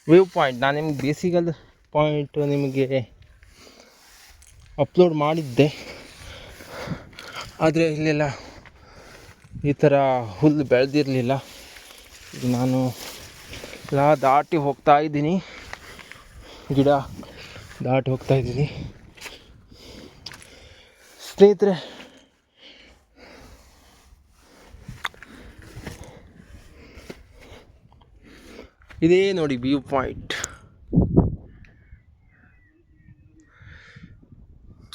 View point. ನಾನು ನಿಮ್ಗೆ ಬೇಸಿಕಲ್ point ನಿಮಗೆ ಅಪ್ಲೋಡ್ ಮಾಡಿದ್ದೆ, ಆದರೆ ಇಲ್ಲೆಲ್ಲ ಈ ಥರ ಹುಲ್ಲು ಬೆಳೆದಿರಲಿಲ್ಲ. ನಾನು ಎಲ್ಲ ದಾಟಿ ಹೋಗ್ತಾ ಇದ್ದೀನಿ, ಗಿಡ ದಾಟಿ ಹೋಗ್ತಾ ಇದ್ದೀನಿ ಸ್ನೇಹಿತರೆ. ಇದೇ ನೋಡಿ ವ್ಯೂ ಪಾಯಿಂಟ್.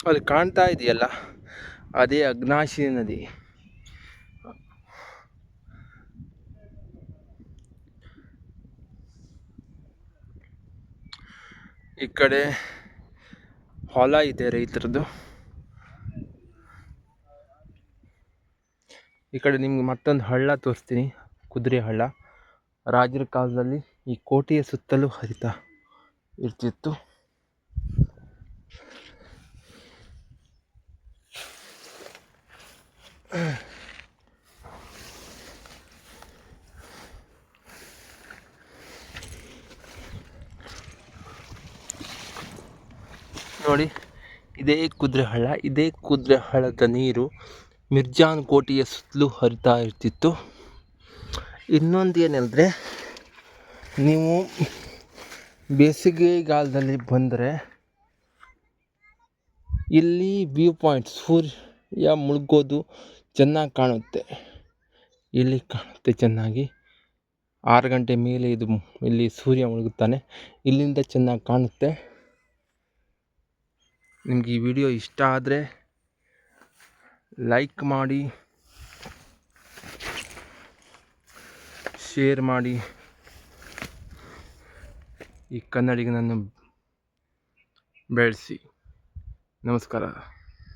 ಅಲ್ಲಿ ಕಾಣ್ತಾ ಇದೆಯಲ್ಲ, ಅದೇ ಅಘನಾಶಿನಿ ನದಿ. ಈ ಕಡೆ ಹೊಲ ಇದೆ ರೈತರದ್ದು. ಈ ಕಡೆ ನಿಮ್ಗೆ ಮತ್ತೊಂದು ಹಳ್ಳ ತೋರಿಸ್ತೀನಿ, ಕುದುರೆ ಹಳ್ಳ. ರಾಜರ ಕಾಲದಲ್ಲಿ ಈ ಕೋಟೆಯ ಸುತ್ತಲೂ ಹರಿತಾ ಇರ್ತಿತ್ತು. ನೋಡಿ, ಇದೇ ಕುದುರೆ ಹಳ್ಳ. ಇದೇ ಕುದುರೆ ಹಳ್ಳದ ನೀರು ಮಿರ್ಜಾನ್ ಕೋಟೆಯ ಸುತ್ತಲೂ ಹರಿತಾ ಇರ್ತಿತ್ತು. ಇನ್ನೊಂದು ಏನಂದರೆ, ನೀವು ಬೇಸಿಗೆಗಾಲದಲ್ಲಿ ಬಂದರೆ ಇಲ್ಲಿ ವ್ಯೂ ಪಾಯಿಂಟ್, ಸೂರ್ಯ ಮುಳುಗೋದು ಚೆನ್ನಾಗಿ ಕಾಣುತ್ತೆ. ಇಲ್ಲಿ ಕಾಣುತ್ತೆ ಚೆನ್ನಾಗಿ. 6 ಗಂಟೆ ಮೇಲೆ ಇಲ್ಲಿ ಸೂರ್ಯ ಮುಳುಗುತ್ತಾನೆ. ಇಲ್ಲಿಂದ ಚೆನ್ನಾಗಿ ಕಾಣುತ್ತೆ. ನಿಮ್ಗೆ ಈ ವಿಡಿಯೋ ಇಷ್ಟ ಆದರೆ ಲೈಕ್ ಮಾಡಿ, ಶೇರ್ ಮಾಡಿ. ಈ ಕನ್ನಡಿಗನನ್ನು ಬೆಳೆಸಿ. ನಮಸ್ಕಾರ.